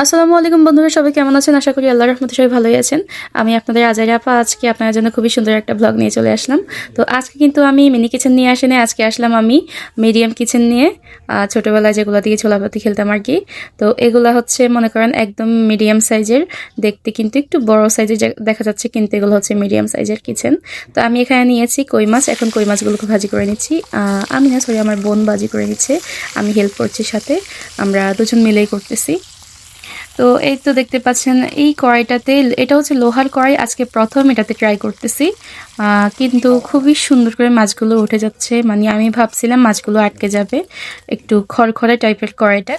আসসালামু আলাইকুম বন্ধুরা, সবাই কেমন আছেন? আশা করি আল্লাহর রহমতে সবাই ভালোই আছেন। আমি আপনাদের আজাইরা আপা আজকে আপনাদের জন্য খুবই সুন্দর একটা ব্লগ নিয়ে চলে আসলাম। তো আজকে কিন্তু আমি মিনি কিচেন নিয়ে আসিনি, আজকে আসলাম আমি মিডিয়াম কিচেন নিয়ে। ছোটোবেলায় যেগুলো দিয়ে ছোলাপাতি খেলতাম আর কি। তো এগুলো হচ্ছে মনে করেন একদম মিডিয়াম সাইজের, দেখতে কিন্তু একটু বড় সাইজের দেখা যাচ্ছে, কিন্তু এগুলো হচ্ছে মিডিয়াম সাইজের কিচেন। তো আমি এখানে নিয়েছি কই মাছ, এখন কই মাছগুলোকে ভাজি করে নিচ্ছি। আমি না, সরি, আমার বোন ভাজি করে নিচ্ছে, আমি হেল্প করছি সাথে, আমরা দুজন মিলেই করতেছি। তো এই তো দেখতে পাচ্ছেন এই কড়াইটাতে, এটা হচ্ছে লোহার কড়াই, আজকে প্রথম এটাতে ট্রাই করতেছি। কিন্তু খুবই সুন্দর করে মাছগুলো উঠে যাচ্ছে, মানে আমি ভাবছিলাম মাছগুলো আটকে যাবে, একটু খড়খড়ে টাইপের কড়াইটা,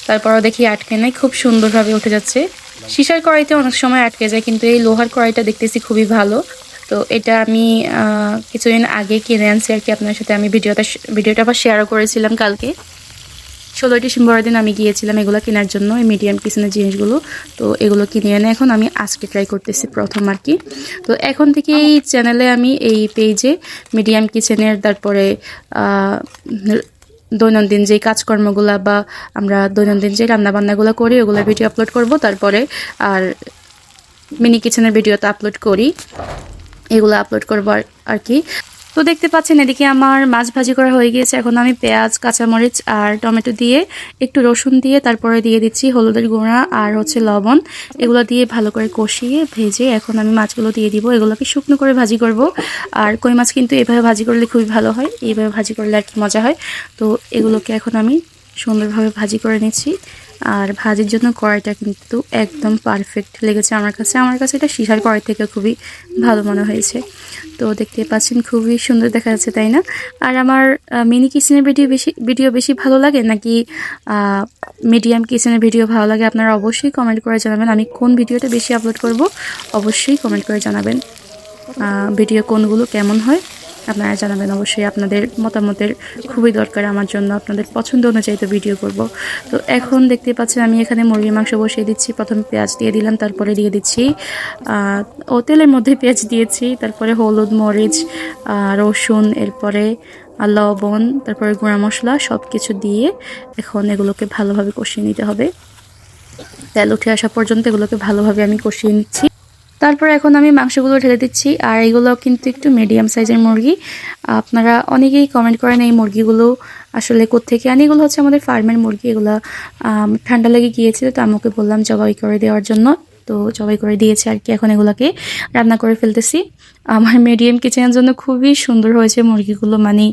তারপরও দেখি আটকে নাই, খুব সুন্দরভাবে উঠে যাচ্ছে। সীসার কড়াইতে অনেক সময় আটকে যায়, কিন্তু এই লোহার কড়াইটা দেখতেছি খুবই ভালো। তো এটা আমি কিছুদিন আগে কিনে আনছি আর কি, আপনার সাথে আমি ভিডিওটা আবার শেয়ারও করেছিলাম কালকে। 16 ডিসেম্বরের দিন আমি গিয়েছিলাম এগুলো কেনার জন্য, এই মিডিয়াম কিচেনের জিনিসগুলো। তো এগুলো কিনে এনে এখন আমি আজকে ট্রাই করতেছি প্রথম আর কি। তো এখন থেকে এই চ্যানেলে আমি এই পেজে মিডিয়াম কিচেনের, তারপরে দৈনন্দিন যে কাজকর্মগুলো বা আমরা দৈনন্দিন যে রান্নাবান্নাগুলো করি ওগুলো ভিডিও আপলোড করব, তারপরে আর মিনি কিচেনের ভিডিও তো আপলোড করি, এগুলো আপলোড করবো আর কি। তো দেখতে পাচ্ছেন এদিকে আমার মাছ ভাজি করা হয়ে গিয়েছে। এখন আমি পেঁয়াজ, কাঁচামরিচ আর টমেটো দিয়ে, একটু রসুন দিয়ে, তারপরে দিয়ে দিচ্ছি হলুদের গুঁড়া আর হচ্ছে লবণ। এগুলো দিয়ে ভালো করে কষিয়ে ভেজে এখন আমি মাছগুলো দিয়ে দিব। এগুলোকে শুকনো করে ভাজি করব। আর কই মাছ কিন্তু এভাবে ভাজি করলে খুবই ভালো হয়, এইভাবে ভাজি করলে আর কি মজা হয়। তো এগুলোকে এখন আমি সুন্দরভাবে ভাজি করে নিচ্ছি। আর ভাজির জন্য কড়াইটা কিন্তু একদম পারফেক্ট লেগেছে আমার কাছে এটা সীসার কড়াই থেকে খুবই ভালো মনে হয়েছে। তো দেখতে পাচ্ছেন খুবই সুন্দর দেখা যাচ্ছে, তাই না? আর আমার মিনি কিচেনের ভিডিও বেশি ভালো লাগে নাকি মিডিয়াম কিচেনের ভিডিও ভালো লাগে, আপনারা অবশ্যই কমেন্ট করে জানাবেন। আমি কোন ভিডিওটা বেশি আপলোড করব অবশ্যই কমেন্ট করে জানাবেন। ভিডিও কোনগুলো কেমন হয় আপনারা জানাবেন অবশ্যই, আপনাদের মতামতের খুবই দরকার আমার জন্য, আপনাদের পছন্দ অনুযায়ী তো ভিডিও করব। তো এখন দেখতে পাচ্ছেন আমি এখানে মুরগির মাংস বসিয়ে দিচ্ছি। প্রথমে পেঁয়াজ দিয়ে দিলাম, তারপরে দিয়ে দিচ্ছি তেলের মধ্যে পেঁয়াজ দিয়েছি, তারপরে হলুদ, মরিচ, রসুন, এরপরে লবণ, তারপরে গুঁড়া মশলা সব কিছু দিয়ে এখন এগুলোকে ভালোভাবে কষিয়ে নিতে হবে। তেল উঠে আসা পর্যন্ত এগুলোকে ভালোভাবে আমি কষিয়ে নিচ্ছি। তারপর এখন আমি মাংসগুলো ঢেলে দিচ্ছি। আর এগুলো কিন্তু একটু মিডিয়াম সাইজের মুরগি। আপনারা অনেকেই কমেন্ট করেন এই মুরগিগুলো আসলে কোত্থেকে আনি। এগুলো হচ্ছে আমাদের ফার্মের মুরগি। এগুলো ঠান্ডা লেগে গিয়েছিল, তো আমাকে বললাম জবাই করে দেওয়ার জন্য, তো জবাই করে দিয়েছে আর কি। এখন এগুলোকে রান্না করে ফেলতেছি। আমার মিডিয়াম কিচেনের জন্য খুবই সুন্দর হয়েছে মুরগিগুলো, মানে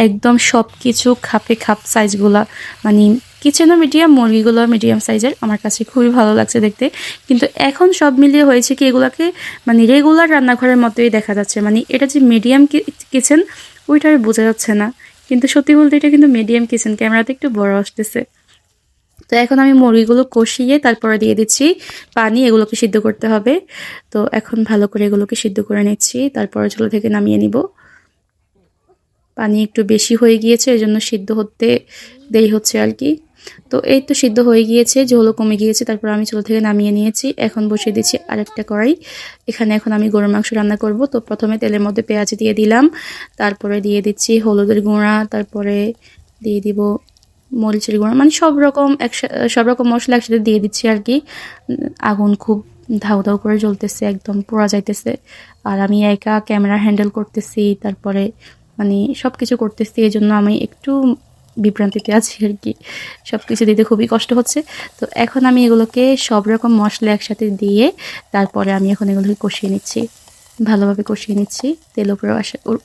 একদম সব কিছু খাপে খাপ সাইজগুলা, মানে কিচেনও মিডিয়াম, মুরগিগুলো মিডিয়াম সাইজের, আমার কাছে খুবই ভালো লাগছে দেখতে। কিন্তু এখন সব মিলিয়ে হয়েছে কি এগুলাকে মানে রেগুলার রান্নাঘরের মতোই দেখা যাচ্ছে, মানে এটা যে মিডিয়াম কিচেন ওইটা আর বোঝা যাচ্ছে না, কিন্তু সত্যি বলতে এটা কিন্তু মিডিয়াম কিচেন, ক্যামেরাতে একটু বড় আসতেছে। তো এখন আমি মুরগিগুলো কষিয়ে তারপরে দিয়ে দিচ্ছি পানি, এগুলোকে সিদ্ধ করতে হবে। তো এখন ভালো করে এগুলোকে সিদ্ধ করে নিচ্ছি, তারপরে চুলা থেকে নামিয়ে নিব। পানি একটু বেশি হয়ে গিয়েছে, এই জন্য সিদ্ধ হতে দেরি হচ্ছে আর কি। তো এই তো সিদ্ধ হয়ে গিয়েছে, ঝোলও কমে গিয়েছে, তারপর আমি চুলা থেকে নামিয়ে নিয়েছি। এখন বসিয়ে দিচ্ছি আরেকটা কড়াই। এখানে এখন আমি গরুর মাংস রান্না করব। তো প্রথমে তেলের মধ্যে পেঁয়াজ দিয়ে দিলাম, তারপরে দিয়ে দিচ্ছি হলুদের গুঁড়া, তারপরে দিয়ে দিব মরিচের গুঁড়া, মানে সব রকম মশলা একসাথে দিয়ে দিচ্ছি আর কি। আগুন খুব ধাউ ধাউ করে জ্বলতেছে, একদম পোড়া যাইতেছে। আর আমি একা ক্যামেরা হ্যান্ডেল করতেছি, তারপরে মানে সব কিছু করতেছি, এই জন্য আমি একটু বিভ্রান্তিতে আছি আর কি, সব কিছু দিতে খুবই কষ্ট হচ্ছে। তো এখন আমি এগুলোকে সব রকম মশলা একসাথে দিয়ে তারপরে আমি এখন এগুলোকে কষিয়ে নিচ্ছি, ভালোভাবে কষিয়ে নিচ্ছি তেল উপরে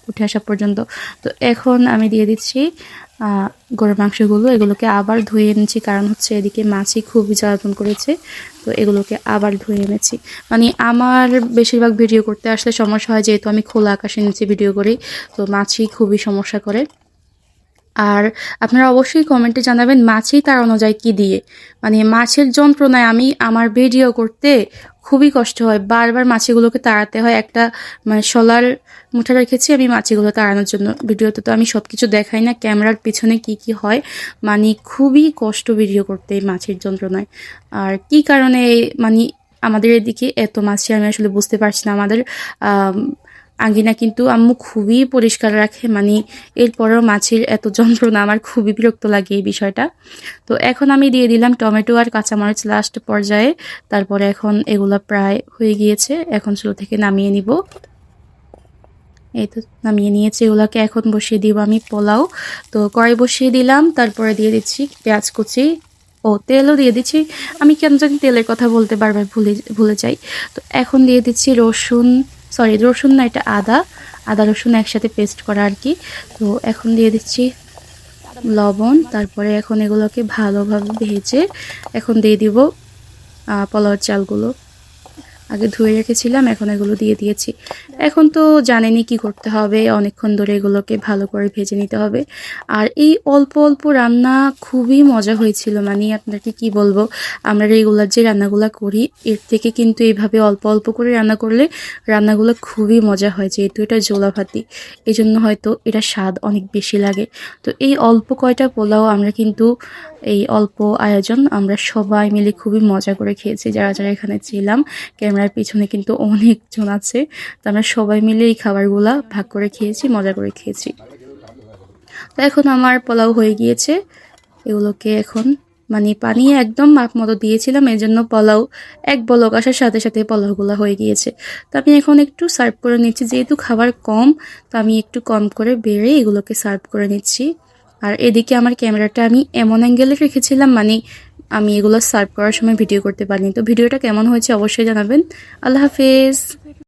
উঠে আসা পর্যন্ত। তো এখন আমি দিয়ে দিচ্ছি গরুর মাংসগুলো, এগুলোকে আবার ধুয়ে এনেছি, কারণ হচ্ছে এদিকে মাছই খুবই জ্বালাতন করেছে। তো এগুলোকে আবার ধুয়ে এনেছি, মানে আমার বেশিরভাগ ভিডিও করতে আসলে সমস্যা হয়, যেহেতু আমি খোলা আকাশের নিচে ভিডিও করি, তো মাছই খুবই সমস্যা করে। আর আপনারা অবশ্যই কমেন্টে জানাবেন মাছই তাড়ানো যায় কি দিয়ে, মানে মাছের যন্ত্রণায় আমি আমার ভিডিও করতে খুবই কষ্ট হয়, বারবার মাছিগুলোকে তাড়াতে হয়। একটা মানে শলার মুঠে রেখেছি আমি মাছিগুলো তাড়ানোর জন্য। ভিডিওতে তো আমি সব কিছু দেখাই না, ক্যামেরার পিছনে কি কি হয়, মানে খুবই কষ্ট ভিডিও করতে এই মাছের যন্ত্রণায়। আর কি কারণে মানে আমাদের এদিকে এত মাছি আমি আসলে বুঝতে পারছি না। আমাদের আঙ্গিনা কিন্তু আম্মু খুবই পরিষ্কার রাখে, মানে এরপরেও মাছির এত যন্ত্রণা, আমার খুবই বিরক্ত লাগে এই বিষয়টা। তো এখন আমি দিয়ে দিলাম টমেটো আর কাঁচামরিচ লাস্ট পর্যায়ে। তারপরে এখন এগুলো প্রায় হয়ে গিয়েছে, এখন চুলো থেকে নামিয়ে নিব। এই তো নামিয়ে নিয়েছি এগুলোকে, এখন বসিয়ে দিব আমি পোলাও। তো কড়াই বসিয়ে দিলাম, তারপরে দিয়ে দিচ্ছি পেঁয়াজ কুচি, ও তেলও দিয়ে দিচ্ছি। আমি কেন জানি তেলের কথা বলতে বারবার ভুলে যাই। তো এখন দিয়ে দিচ্ছি রসুন না, এটা আদা রসুন একসাথে পেস্ট করা আর কি। তো এখন দিয়ে দিচ্ছি লবণ, তারপরে এখন এগুলোকে ভালোভাবে ভেজে এখন দিয়ে দিব পোলাওর চালগুলো। আগে ধুয়ে রেখেছিলাম, এখন এগুলো দিয়ে দিয়েছি। এখন তো জানেনই কি করতে হবে, অনেকক্ষণ ধরে এগুলোকে ভালো করে ভেজে নিতে হবে। আর এই অল্প অল্প রান্না খুবই মজা হয়েছিল, মানে আপনাকে কি বলবো, আমরা রেগুলার যে রান্নাগুলো করি এর থেকে কিন্তু এইভাবে অল্প অল্প করে রান্না করলে রান্নাগুলো খুবই মজা হয়, যেহেতু এটা জোলাভাতি, এই জন্য হয়তো এটা স্বাদ অনেক বেশি লাগে। তো এই অল্প কয়টা পোলাও আমরা কিন্তু এই অল্প আয়োজন আমরা সবাই মিলে খুবই মজা করে খেয়েছি, যারা যারা এখানে ছিলাম। ক্যামেরার পিছনে কিন্তু অনেকজন আছে, তো আমরা সবাই মিলে এই খাবারগুলা ভাগ করে খেয়েছি, মজা করে খেয়েছি। তো এখন আমার পোলাও হয়ে গিয়েছে, এগুলোকে এখন মানে পানি একদম মাপ মতো দিয়েছিলাম, এই জন্য পোলাও এক বলক আসার সাথে সাথে পোলাওগুলো হয়ে গিয়েছে। তো আমি এখন একটু সার্ভ করে নিচ্ছি, যেহেতু খাবার কম, তো আমি একটু কম করে বেড়ে এগুলোকে সার্ভ করে নিচ্ছি। আর এদিকে আমার ক্যামেরাটা আমি এমন অ্যাঙ্গেলে রেখেছিলাম, মানে আমি এগুলো সার্ভ করার সময় ভিডিও করতে পারিনি। তো ভিডিওটা কেমন হয়েছে অবশ্যই জানাবেন। আল্লাহ হাফেজ।